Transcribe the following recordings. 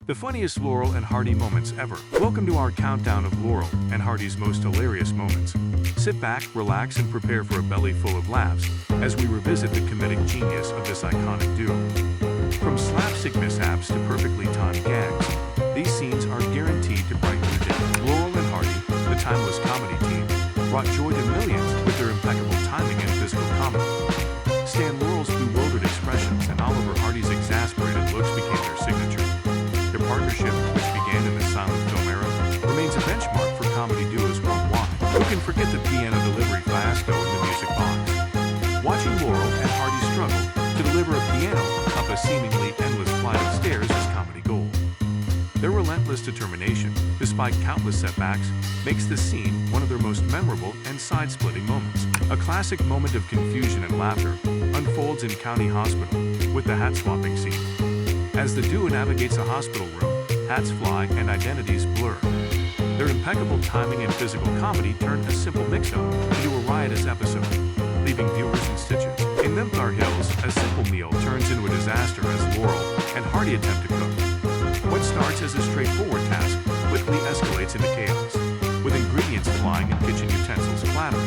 The funniest Laurel and Hardy moments ever. Welcome to our countdown of Laurel and Hardy's most hilarious moments. Sit back, relax, and prepare for a belly full of laughs as we revisit the comedic genius of this iconic duo. From slapstick mishaps to perfectly timed gags, these scenes are guaranteed to brighten your day. Laurel and Hardy, the timeless comedy team, brought joy to millions with their impeccable timing and physical comedy. Stan Laurel's bewildered expressions and Oliver Hardy's exasperated looks became their signature. Their partnership, which began in the silent film era, remains a benchmark for comedy duos worldwide. Who can forget the piano delivery fiasco in the music box? Watching Laurel and Hardy struggle to deliver a piano up a seemingly endless flight of stairs is comedy gold. Their relentless determination, despite countless setbacks, makes the scene one of their most memorable and side-splitting moments. A classic moment of confusion and laughter unfolds in County Hospital with the hat-swapping scene. As the duo navigates a hospital room, hats fly and identities blur. Their impeccable timing and physical comedy turn a simple mix-up into a riotous episode, leaving viewers in stitches. In Menthar Hills, a simple meal turns into a disaster as Laurel and Hardy attempt to cook. What starts as a straightforward task quickly escalates into chaos, with ingredients flying and kitchen utensils clattering.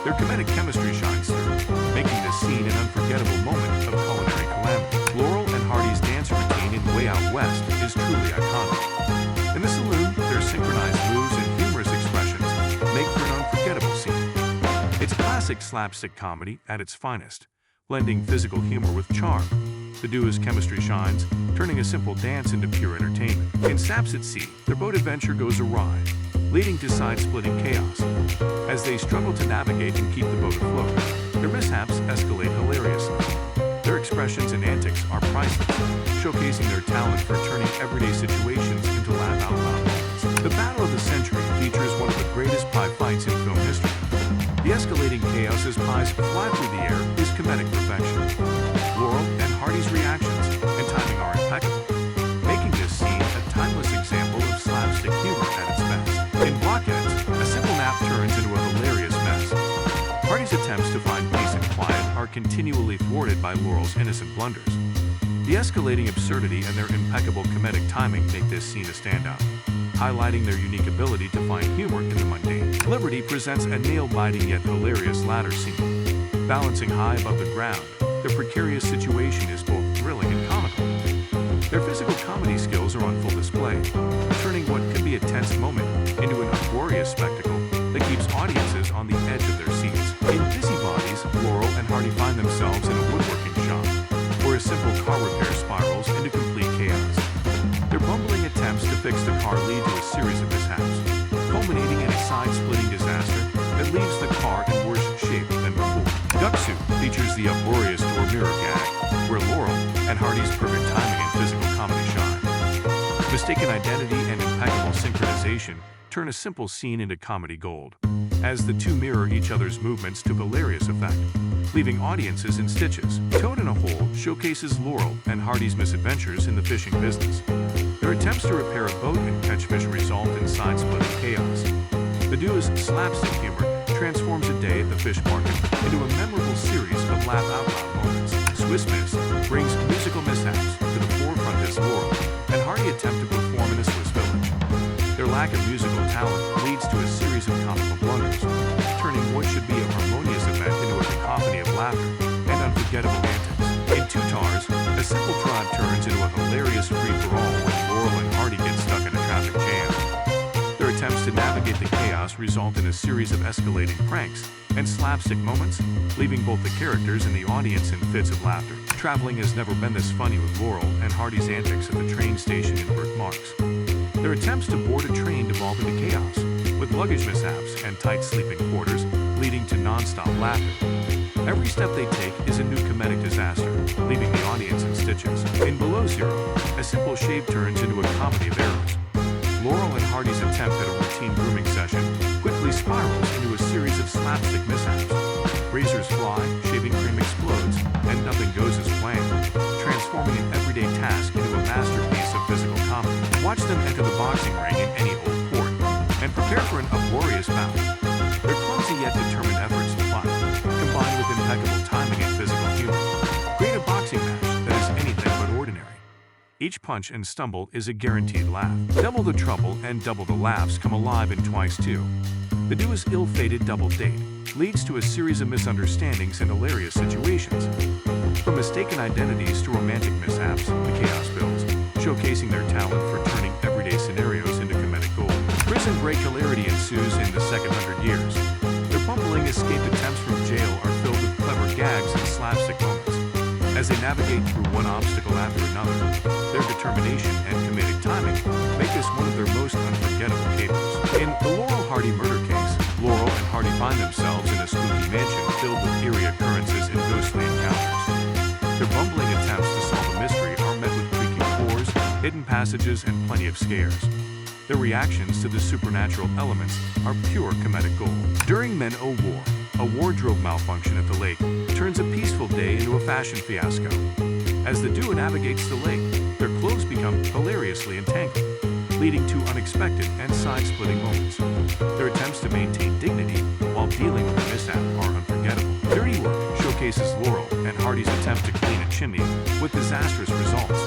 Their comedic chemistry shines through, making this scene an unforgettable moment of culinary calamity. Laurel and Hardy's dance routine in Way Out West is truly iconic. In the saloon, their synchronized moves and humorous expressions make for an unforgettable scene. It's classic slapstick comedy at its finest, blending physical humor with charm. The duo's chemistry shines, turning a simple dance into pure entertainment. In Saps at Sea, their boat adventure goes awry, leading to side-splitting chaos. As they struggle to navigate and keep the boat afloat, their mishaps escalate hilariously. Their expressions and antics are priceless, showcasing their talent for turning everyday situations into laugh-out-loud moments. The Battle of the Century features one of the greatest pie fights in film history. The escalating chaos as pies fly through the air is comedic perfection. Laurel and Hardy's reactions and timing are impeccable, making this scene a timeless example of slapstick humor at its best. In Blockheads, a simple nap turns into a hilarious mess. Hardy's attempts to find peace and quiet are continually thwarted by Laurel's innocent blunders. The escalating absurdity and their impeccable comedic timing make this scene a standout, highlighting their unique ability to find humor in the mundane. Liberty presents a nail-biting yet hilarious ladder scene. Balancing high above the ground, their precarious situation is both thrilling and comical. Their physical comedy skills are on full display, turning what could be a tense moment into an uproarious spectacle that keeps audiences on the edge of their seats. In Busybodies, Laurel and Hardy find themselves in a woodworking shop, where a simple car repair spirals into complete chaos. Their bumbling attempts to fix the car lead to a series of mishaps, culminating in a side-splitting disaster that leaves the car in worse shape than before. Duck Soup features the uproarious door mirror gag, where Laurel and Hardy's perfect timing and physical comedy shine. Mistaken identity and impeccable synchronization turn a simple scene into comedy gold, as the two mirror each other's movements to hilarious effect, leaving audiences in stitches. Toad in a Hole showcases Laurel and Hardy's misadventures in the fishing business. Their attempts to repair a boat and catch fish result in side-splitting chaos. The duo's slapstick humor transforms a day at the fish market into a memorable series of laugh-out-loud moments. Swiss Miss brings musical mishaps to the forefront as Laurel and Hardy attempt to perform in a Swiss village. Their lack of musical talent leads to a series of comical blunders, turning what should be a harmonious event into a cacophony of laughter and unforgettable antics. In Two Tars, a simple tribe turns into a hilarious free-for-all when Laurel and Hardy get stuck in a traffic jam. Their attempts to navigate the chaos result in a series of escalating pranks and slapstick moments, leaving both the characters and the audience in fits of laughter. Traveling has never been this funny with Laurel and Hardy's antics at the train station in Burt Marks. Their attempts to board a train devolve into chaos, with luggage mishaps and tight sleeping quarters leading to non-stop laughter. Every step they take is a new comedic disaster, leaving the audience in stitches. In Below Zero, a simple shave turns into a comedy of errors. Laurel and Hardy's attempt at a routine grooming session quickly spirals into a series of slapstick mishaps. Razors fly, shaving cream explodes, and nothing goes as planned, transforming an everyday task into a masterpiece of physical comedy. Watch them enter the boxing ring in any old port, and prepare for an uproarious bout. Their clumsy yet determined efforts to fight, combined with impeccable timing and physical humor, create a boxing match that is anything but ordinary. Each punch and stumble is a guaranteed laugh. Double the trouble and double the laughs come alive in Twice 2. The duo's ill-fated double date leads to a series of misunderstandings and hilarious situations. From mistaken identities to romantic mishaps, the chaos builds, showcasing their talent for turning everyday scenarios into comedic gold. Prison break hilarity ensues in the second 100 years. Their bumbling escape attempts from jail are filled with clever gags and slapstick moments. As they navigate through one obstacle after another, their determination and comedic timing make this one of their most unforgettable capers. In the Laurel and Hardy murder case, Laurel and Hardy find themselves in a spooky mansion filled with eerie occurrences and ghostly encounters. Their bumbling attempts to solve a mystery are met with creaking floors, hidden passages, and plenty of scares. Their reactions to the supernatural elements are pure comedic gold. During Men O' War, a wardrobe malfunction at the lake turns a peaceful day into a fashion fiasco. As the duo navigates the lake, their clothes become hilariously entangled, leading to unexpected and side-splitting moments. Their attempts to maintain dignity while dealing with the mishap are unforgettable. Dirty Work showcases Laurel and Hardy's attempt to clean a chimney with disastrous results.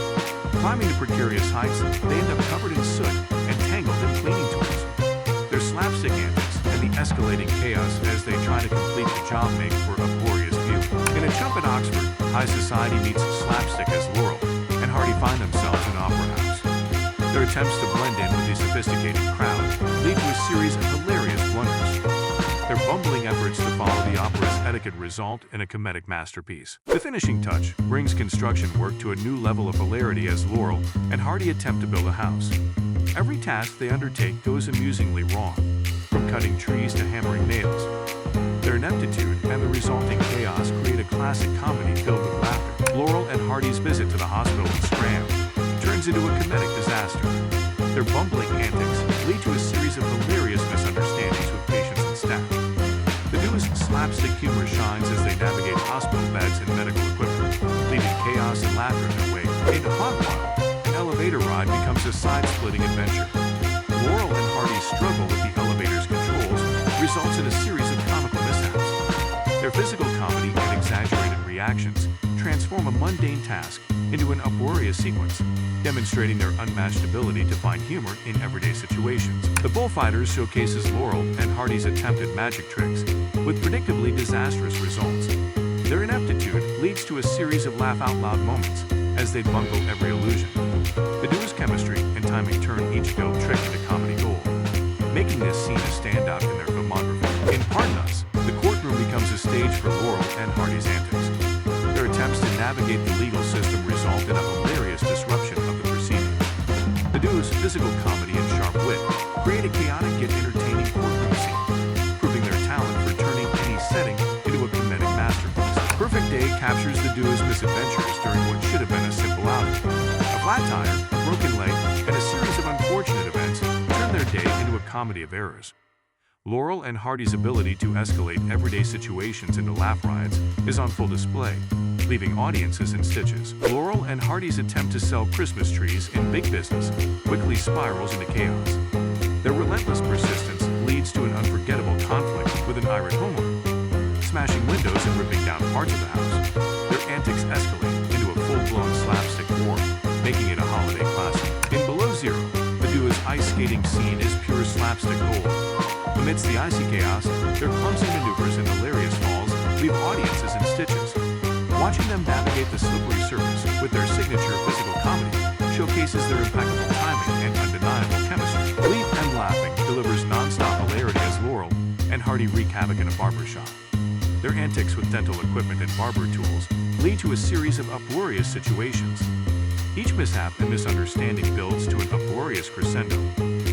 Climbing to precarious heights, they end up covered in soot and tangled in cleaning tools. Their slapstick antics and the escalating chaos as they try to complete the job make for a glorious view. In A Chump at Oxford, high society meets slapstick as Laurel and Hardy find themselves in an opera house. Their attempts to blend in with the sophisticated crowd lead to a series of hilarious blunders. Their bumbling efforts to follow the opera's etiquette result in a comedic masterpiece. The finishing touch brings construction work to a new level of hilarity as Laurel and Hardy attempt to build a house. Every task they undertake goes amusingly wrong, from cutting trees to hammering nails. Their ineptitude and the resulting chaos create a classic comedy filled with laughter. Laurel and Hardy's visit to the hospital in Scram turns into a comedic disaster. Their bumbling antics lead to a series of hilarious misunderstandings with patients and staff. The duo's slapstick humor shines as they navigate hospital beds and medical equipment, leaving chaos and laughter in their wake. In Hot Wild, an elevator ride becomes a side-splitting adventure. Laurel and Hardy's struggle with the elevator's controls results in a series of comical mishaps. Their physical comedy and exaggerated reactions transform a mundane task into an uproarious sequence, demonstrating their unmatched ability to find humor in everyday situations. The Bullfighters showcases Laurel and Hardy's attempted magic tricks with predictably disastrous results. Their ineptitude leads to a series of laugh-out-loud moments as they bungle every illusion. The duo's chemistry and timing turn each failed trick into comedy gold, making this scene a standout in their filmography. In Pardon Us, the courtroom becomes a stage for Laurel and Hardy's antics. Their attempts to navigate the legal system result in a hilarious disruption of the proceedings. The duo's physical comedy and sharp wit create a chaotic yet entertaining courtroom scene, proving their talent for turning any setting into a comedic masterpiece. Perfect Day captures the duo's misadventures during what should have been a simple outing. A flat tire, a broken leg, and a series of unfortunate events turn their day into a comedy of errors. Laurel and Hardy's ability to escalate everyday situations into laugh riots is on full display, leaving audiences in stitches. Laurel and Hardy's attempt to sell Christmas trees in big business quickly spirals into chaos. Their relentless persistence leads to an unforgettable conflict with an irate homeowner, smashing windows and ripping down parts of the house. Their antics escalate into a full-blown slapstick war, making it a holiday classic. In Below Zero, the duo's ice skating scene is pure slapstick gold. Amidst the icy chaos, their clumsy maneuvers and hilarious falls leave audiences in stitches. Watching them navigate the slippery surface with their signature physical comedy showcases their impeccable timing and undeniable chemistry. Bleep and Laughing delivers non-stop hilarity as Laurel and Hardy wreak havoc in a barbershop. Their antics with dental equipment and barber tools lead to a series of uproarious situations. Each mishap and misunderstanding builds to an uproarious crescendo,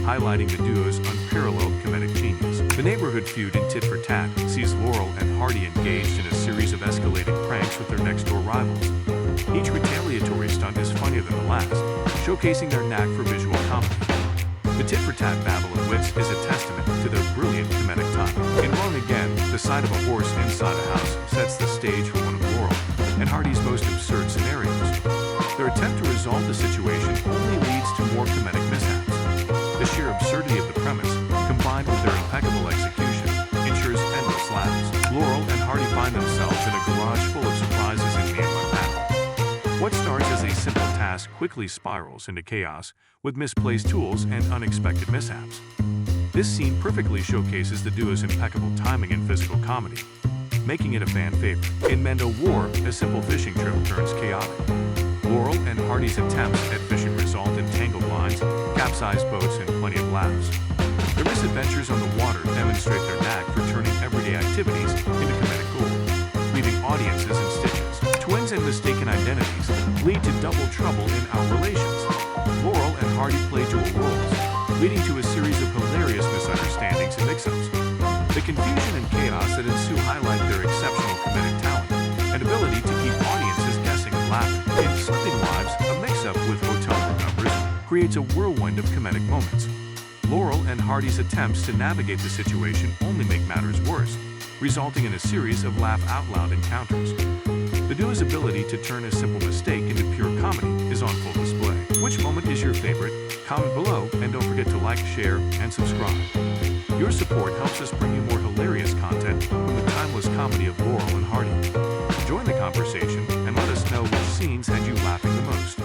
highlighting the duo's unparalleled comedic genius. The neighborhood feud in Tit for Tat sees Laurel and Hardy engaged in a series of escalating pranks with their next-door rivals. Each retaliatory stunt is funnier than the last, showcasing their knack for visual comedy. The Tit for Tat babble of wits is a testament to their brilliant comedic timing. In Wrong Again, the sight of a horse inside a house sets the stage for one of Laurel and Hardy's most absurd scenarios. Their attempt to resolve the situation only leads to more comedic mishaps. The sheer absurdity of the premise, combined with their impeccable execution, ensures endless laughs. Laurel and Hardy find themselves in a garage full of surprises in Me and My Pal. What starts as a simple task task quickly spirals into chaos with misplaced tools and unexpected mishaps. This scene perfectly showcases the duo's impeccable timing and physical comedy, making it a fan favorite. In Mendo War, a simple fishing trip turns chaotic. Laurel and Hardy's attempts at fishing result in tangled lines, capsized boats, and plenty of laughs. Their misadventures on the water demonstrate their knack for turning everyday activities into comedic gold, leaving audiences in stitches. Twins and mistaken identities lead to double trouble in our relations. Laurel and Hardy play dual roles, leading to a series of hilarious misunderstandings and mix-ups. The confusion and chaos that ensue highlight their exceptional comedic talent and ability to keep audiences guessing and laughing. In Sleeping Wives, a mix-up with hotel room numbers creates a whirlwind of comedic moments. Laurel and Hardy's attempts to navigate the situation only make matters worse, resulting in a series of laugh-out-loud encounters. The duo's ability to turn a simple mistake into pure comedy is on full display. Which moment is your favorite? Comment below, and don't forget to like, share, and subscribe. Your support helps us bring you more hilarious content from the timeless comedy of Laurel and Hardy. Join the conversation and let us know which scenes had you laughing the most.